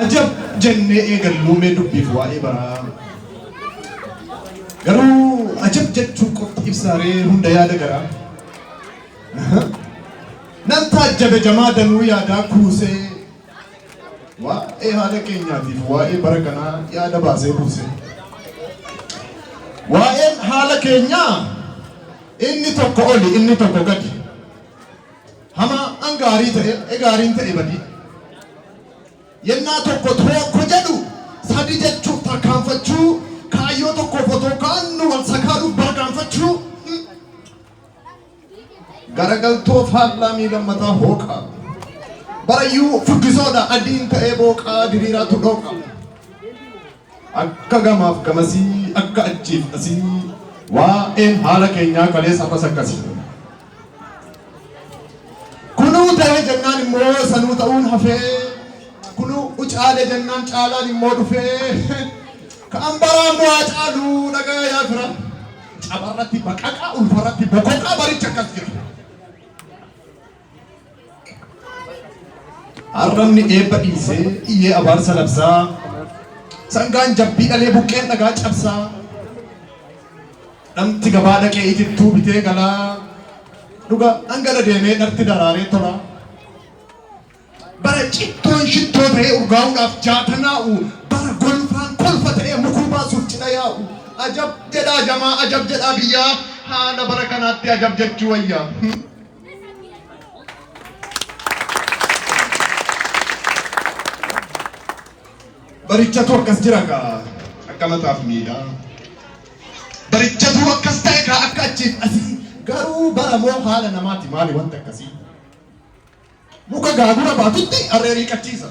Ajab jennee eegalluumee dubbiif waa'ee baraa. Garuu ajab jechuun qofti ibsaaree hunda yaada garaa. Nan taajjabe jamaa danuu yaadaa kuusee waa'ee haala keenyaatiif waa'ee bara kanaa yaada baasee buusee. Waa'een haala keenyaa inni tokko oli inni tokko gadi. Hama an gaarii ta'e gaariin ta'e badii. Yennaa tokko jedhu sadi jechuuf tarkaanfachuu kaayyoo tokkoof otoo kaannu wal sakaaluuf bargaanfachuu garagaltoof haallaa miilammataa hooqaa barayyuu fuggisoodha adiin ta'ee booqaa diriiraatu dhooqa akka gamaaf gamasii akka achiif asii waa'een haala keenyaa kaleessa afas akkasii kunuu ta'ee jennaan immoo sanuu ta'uun hafee kunu ucaale jennaan caalaan immoo dhufee kan baraa mo'aa caaluu dhagaa yaa fira cabarratti baqaqaa ulfarratti boqoqaa baricha akkas jira. Arrabni eebba dhiisee iyyee abaarsa labsaa sangaan jabbii dhalee buqqeen dhagaa cabsaa dhamti gabaa dhaqee itittuu bitee galaa dhuga dhangala deemee dharti daraaree tola. Bara cittoon shittoo ta'ee urgaa'uudhaaf jaatanaa'u bara golfaan kolfa ta'ee mukuu baasuuf cidha yaa'u ajab jedhaa jamaa ajab jedhaa biyyaa haala bara kanaatti ajab jechuu wayyaa. Barichatu akkas jira kaa akka mataaf miidhaa barichatu akkas ta'e kaa akka achiif asii garuu bara moo haala namaati maali wanta akkasii. Muka gaagura baatutti arreerii qachiisa.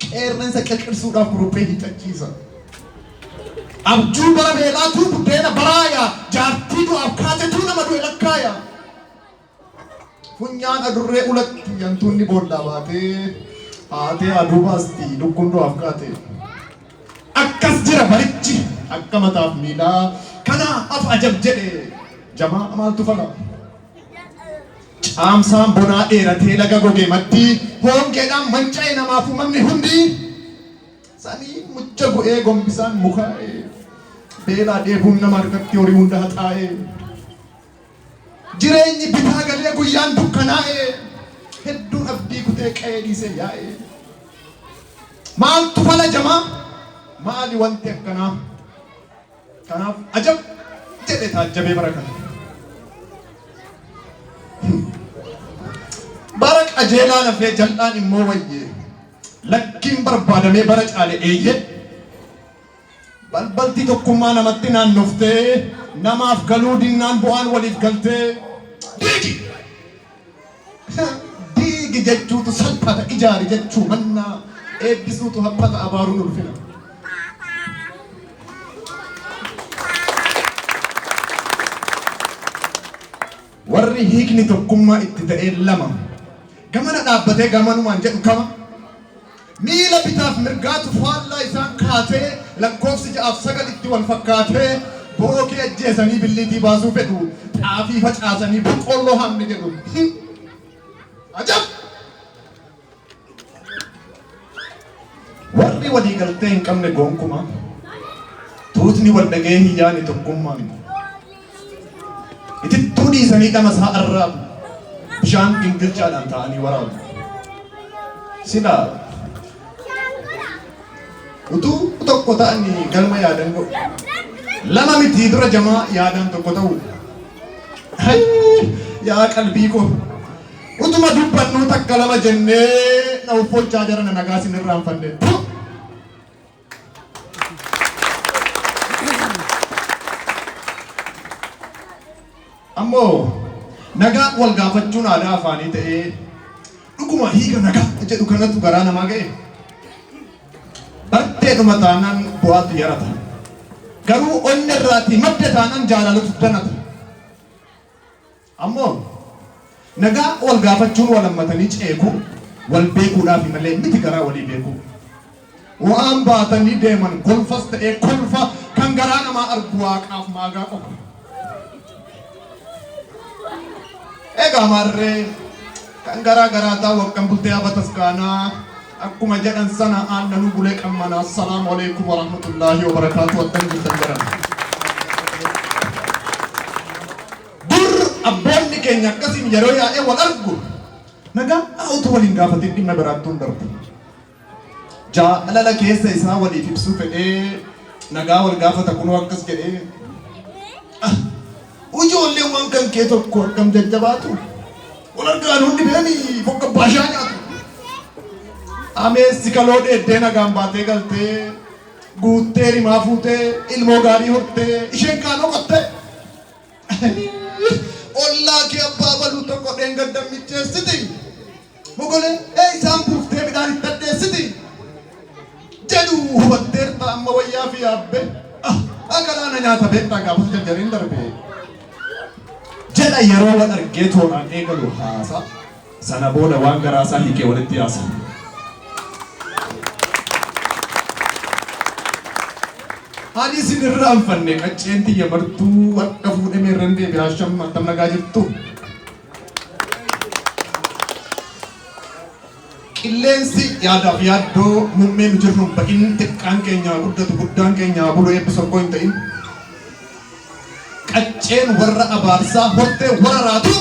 Qeerransa qeqirsuudhaaf kuruphee hiixachiisa. Abjuu bara beelaatu buddeena baraaya. Jaartii du'aaf kaatetuu nama du'e lakkaaya. Funyaan adurree ulatti yantuunni boollaa baatee haatee aduu baasti lukkuun du'aaf kaate. Akkas jira barichi akka mataaf miidhaa kanaaf ajab jedhe jamaa maaltu fala. Caamsaan bonaa dheeratee laga gogee maddii hongeedhaan manca'e namaaf uumamni hundi sanii mucha bu'ee gombisaan mukaa'e beelaa dheebuun nama harkatti horii hunda haxaa'e jireenyi bitaa galee guyyaan dukkanaa'e hedduun abdii kutee qe'ee dhiisee yaa'e maaltu fala jamaa maali wanti akkanaa kanaaf ajab jedhe taajjabee bara kana. Bara qajeelaa lafee jal'aan immoo wayyee lakkiin barbaadamee bara caale eeyyee balbalti tokkummaa namatti naannoftee namaaf galuu dinnaan bu'aan waliif galtee diigi jechuutu salphata ijaari jechuu mannaa eebbisuutu haphata abaaruun ulfina. Warri hiikni tokkummaa itti ta'ee lama gamana dhaabbatee gamanumaan jedhu kama miila bitaaf mirgaatu faallaa isaan kaatee lakkoofsi 6-9 wal fakkaatee bookee ajjeesanii billiitii baasuu fedhu xaafii facaasanii boqqolloo hamni jedhu ajab. Warri walii galtee hin qabne gonkumaa tuutni wal dhagee hiyyaani tokkummaan itittuu dhiisanii dhamasaa arraabu bishaan gingilchaadhaan ta'anii waraabu. Silaa utuu tokko ta'anii galma yaadan godhu lama mitii dura jamaa yaadaan tokko ta'u yaa qalbii koo utuma dubbannuu takka lama jennee na uffochaa jarana nagaa sin irraanfanne. Ammoo nagaa wal gaafachuun aadaa afaanii ta'ee dhuguma hiika nagaa jedhu kanatu garaa namaa ga'e. Barteedhuma taanaan bu'aatu yarata. Garuu onni irraatii madda taanaan jaalalatu danata. Ammoo nagaa wal gaafachuun wal hammatanii ceeku wal beekuudhaaf malee miti garaa walii beeku. Waan baatanii deeman golfas ta'ee kolfa kan garaa namaa argu waaqaaf maagaa qofa. Ega marre kan garaa garaa ta'u akkam bultee abatas kaanaa akkuma jedhan sana aannanu bulee qammana. Assalaamu alaikum warahmatullahi wabarakaatu. Waddan jirtan jedhan dur abboonni keenya akkasiin yeroo yaa'ee wal argu nagaa utuu waliin gaafatiin dhimma biraattuun darbu jaalala keessa isaa waliif ibsuu fedhee nagaa wal gaafata kunoo akkas jedhee ijoolleen waan kan kee tokko akkam jajjabaatu wal argaan hundi beeni fokka baashaa nyaatu ameessi kaloo dheeddee nagaan baatee galtee guuttee rimaa fuutee ilmoo gaarii hortee isheen kaanoo qottee ollaa kee abbaa baluu tokko dheengadda micheessiti mogolee isaan buuftee midhaan itti addeessiti jedhu hubatteerta amma wayyaa fi yaabbe akkalaana nyaata beektaa gaafas jajjariin darbee jedha yeroo wal argee toodhaan eegalu haasa sana booda waan garaasaa hiikee walitti yaasa. Haali isin irraa anfanne qacceen tiyya martuu akka fuudhame irraan deebi'aa shammattam nagaa jirtu. Qilleensi yaadaaf yaaddoo muummee nu jirru ba'in xiqqaan keenyaa guddatu guddaan keenyaa bulu eebbisu akkoo hin ta'in. Qacceen warra abaarsaa hortee warra raatu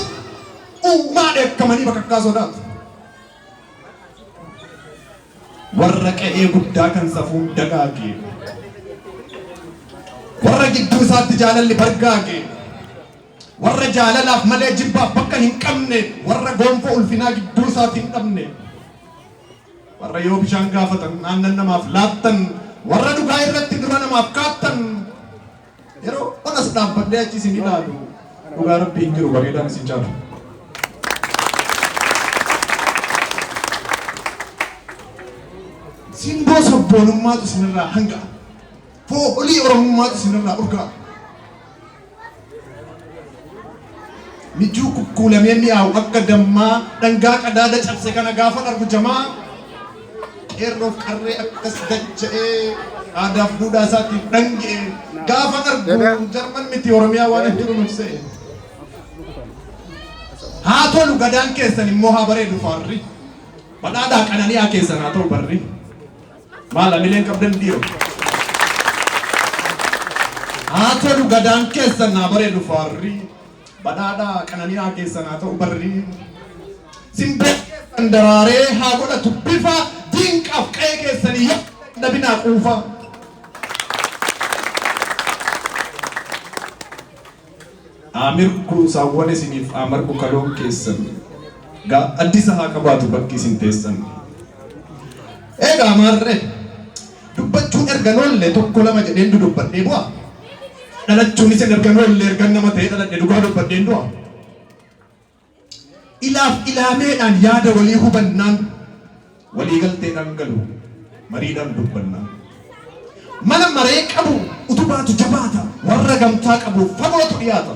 uumaa dheekkamanii bakakkaa sodaatu. Warra qe'ee guddaa kan safuun dagaagee. Warra gidduu isaatti jaalalli bargaage. Warra jaalalaaf malee jibbaaf bakka hin qabne. Warra gonfoo ulfinaa gidduu isaatti hin dhabne. Warra yoo bishaan gaafatan aannan namaaf laattan. Warra dhugaa irratti dura namaaf kaattan. Yeroo onas dhaabbadhee achi isin ilaalu dhugaa rabbii hin jiru bareedaan isin caalu. Simboo sabboonummaatu isinirraa hanga'a. Foolii oromummaatu isinirraa urgaa. Mijuu kukkuulamee mi'aawu akka dammaa dhangaa qadaada cabse kana gaafa darbu jamaa qeerroof qarree akkas dacha'ee aadaaf duudhaa isaatiif dhanga'e gaafa darbu jarman miti oromiyaa waan hin jiru nufsee. Haa tolu gadaan keessan immoo haa bareedu faarri badhaadhaa qanani'aa keessan haa ta'u barri maal amileen qabdan dhiiroo. Haa tolu gadaan keessan haa bareedu faarri badhaadhaa qanani'aa keessan haa ta'u barri simbee keessan daraaree haa godhatu bifa diinqaaf qe'ee keessanii yoo dhabinaa quufa. Amirku saawwan isiniif amarku kaloon keessan addisa haa qabaatu bakki isin teessan. Egaa maarree dubbachuun erga noollee tokko lama jedheen dudubbadhee bu'a. Dhalachuun isin erga noollee erga nama ta'ee dhaladhe dhugaa dubbadheen du'a. Ilaaf ilaameedhaan yaada walii hubannaan walii galteedhaan galu mariidhaan dubbannaan. Mana maree qabu utubaatu jabaata warra gamtaa qabu fagootu dhiyaata.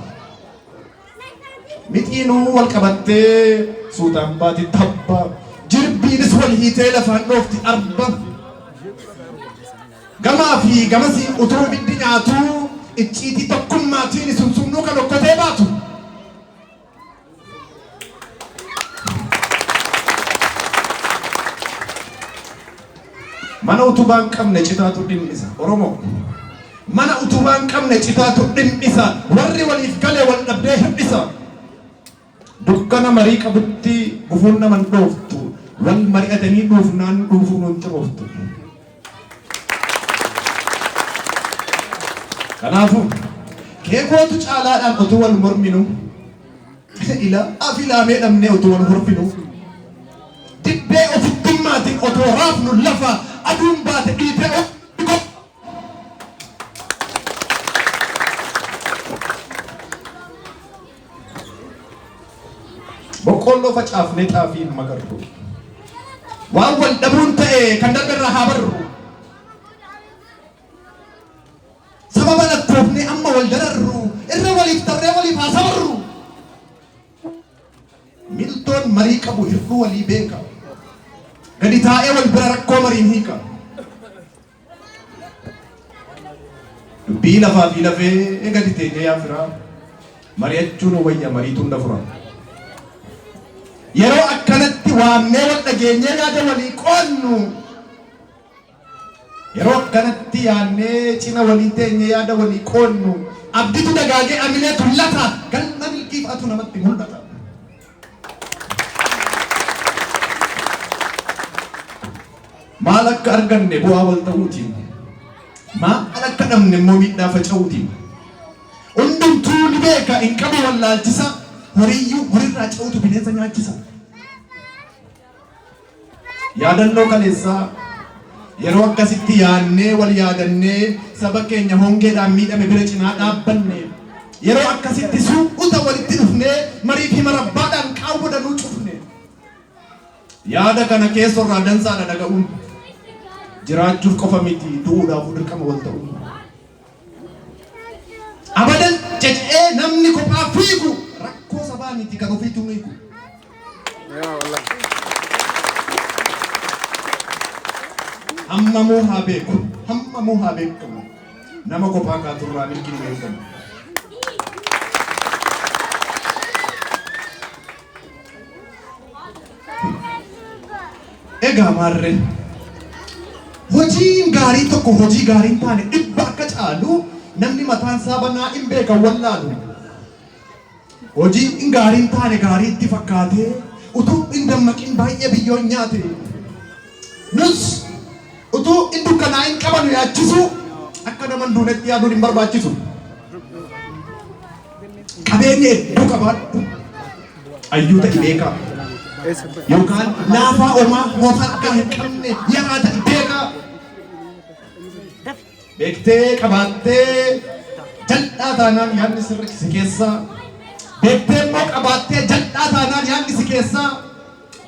Mixiinuu wal qabattee suutaan baati tabba jirbiinis wal hiitee lafaan dhoofti arba. Gamaa fi gamasii utuu ibiddi nyaatuu icciitii tokkummaatiin sumsumnuu kan okkotee baatu. Mana utubaan qabne citaatu dhimmisa Oromoo. Mana utubaan qabne citaatu dhimmisa warri waliif galee wal dhabdee hir'isa. Dukkana marii qabutti gufuun naman dhooftu wal mari'atanii dhuufnaan dhuufuun hin xurooftu. Kanaafuu keekootu caalaadhaan utuu wal morminu afilaamee dhabnee utuu wal horfinu dibbee ofittummaatiin otoo raafnu lafa aduun baate dhiitee boqqolloo facaafnee xaafii hin magarru. Waan wal dhabuun ta'e kan darberraa haa barru. Sababa lakkoofnee amma wal dararru irra waliif tarree waliif haa sabarru. Miltoon marii qabu hir'uu walii beeka. Gadi taa'ee wal bira rakkoo mariin hiika. Dubbii lafaa fi lafee gadi teenyee yaa firaa mari'achuun wayya mariituun dafura. yeroo akkanatti waamnee wal dhageenyee yaada walii qoonnu yeroo akkanatti yaannee cina walii teenye yaada walii qoonnu abditu dagaagee aminee tullata galma milkiifatu namatti mul'ata. maal akka arganne bu'aa wal ta'uutiin maal akka dhabne immoo miidhaa faca'uutiin hundumtuu ni beeka hin qabu wallaalchisa horiyyuu horirraa ca'utu bineensa nyaachisa. yaadannoo kaleessaa yeroo akkasitti yaannee wal yaadannee saba keenya hongeedhaan miidhame bira cinaa dhaabbanne yeroo akkasitti suuquta walitti dhufnee marii fi marabbaadhaan qaawwadanuu cufne yaada kana keessorraa dansaadha dhaga'uun jiraachuuf qofa miti du'uudhaaf dirqama wal ta'u. abadan jec'ee namni kophaa fiigu rakkoo sabaa miti kan ofiitu miigu. hammamuu haa beeku hammamuu haa beekamu nama kophaa kaaturraa milki ni beekamu. egaa maarree hojiin gaarii tokko hojii gaarii hin taane dhibba akka caalu namni mataan isaa banaa hin beekan wallaalu. hojiin gaarii hin taane gaarii itti fakkaatee utuu hin dammaqin baay'ee biyyoon nyaate nus utuu hin dukkanaa hin qabanu yaachisu akka naman duunetti yaaduun hin barbaachisu. qabeenya hedduu qabaadhu ayyuu ta'e beekaa yookaan laafaa omaa hofarkaa hin qabne yaraa ta'e beekaa. beektee qabaattee jal'aa taanaan yaadni sirri si keessaa beektee immoo qabaattee jal'aa taanaan yaadni si keessaa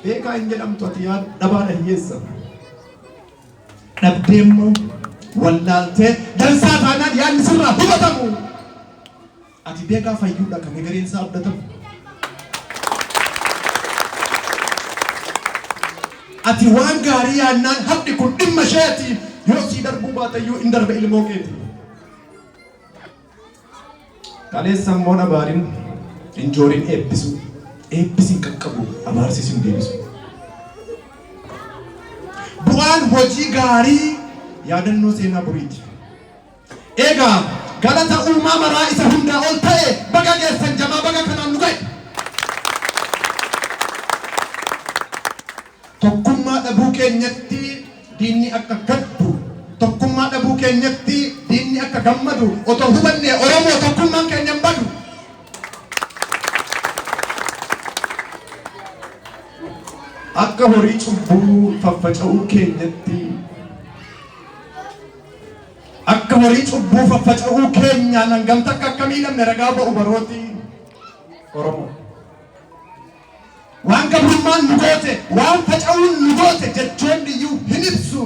beekaa hin jedhamtu ati yaada dhabaadha hiyyeessa. dhabdee immoo wallaaltee dansaa taanaan yaadni sirraa hubatamu ati beekaa fayyuudha kan egereen isaa abdatamu. ati waan gaarii yaannaan hadhi kun dhimma isheeti yoo sii darbuu baatayyuu hin darbe ilmoo keeti. kaleessa immoo abaarin injooriin eebbisu eebbisiin qaqqabu abaarsiisuun deebisu. bu'aan hojii gaarii yaadannoo seenaa buriiti. egaa galata uumaa maraa isa hundaa ol ta'e baga geessan jamaa baga kanaan nu ga'e. tokkummaa dhabuu keenyatti diinni akka gaddu tokkummaa dhabuu keenyatti diinni akka gammadu otoo hubanne Oromoo tokkummaan keenya hin badu. akka horii cubbuu faffaca'uu keenyatti akka horii cubbuu faffaca'uu keenyaan hangamta akka miidhamne ragaa ba'u barooti Oromoo. waan gabrummaan nu goote waan faca'uun nu goote jechoonni iyyuu hin ibsu.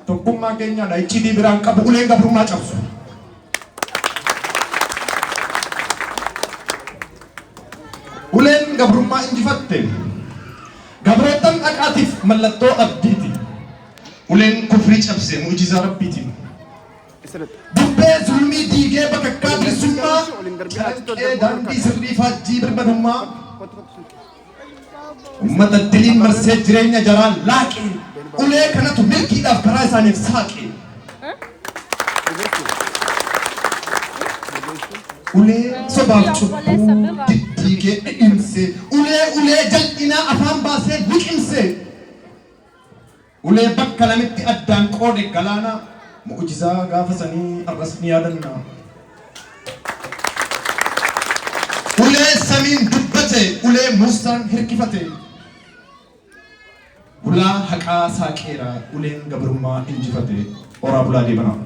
tokkummaa keenyaadha iccitii biraan qabu uleen gabrummaa cabsu. uleen gabrummaa injifatte gabrootan dhaqaatiif mallattoo abdiiti. uleen kufrii cabse mu'ujizaa rabbiiti. dubbee zulmii diigee bakakkaa bilisummaa calaqqee daandii sirrii faajjii birmadummaa ummata diliin marsee jireenya jaraan laaqe ulee kanatu milkiidhaaf karaa isaaniif saaqe. ulee sobaaf cubbuu diddiigee dhidhimse ulee jal'inaa afaan baasee liqimse ulee bakka lamitti addaan qoode galaana mu'ujizaa gaafa sanii arras ni yaadanna. ulee samiin dubbate ulee Muusaan hirkifate bulaa haqaa saaqeera uleen gabrummaa injifate. Oraa bulaa deebanaa.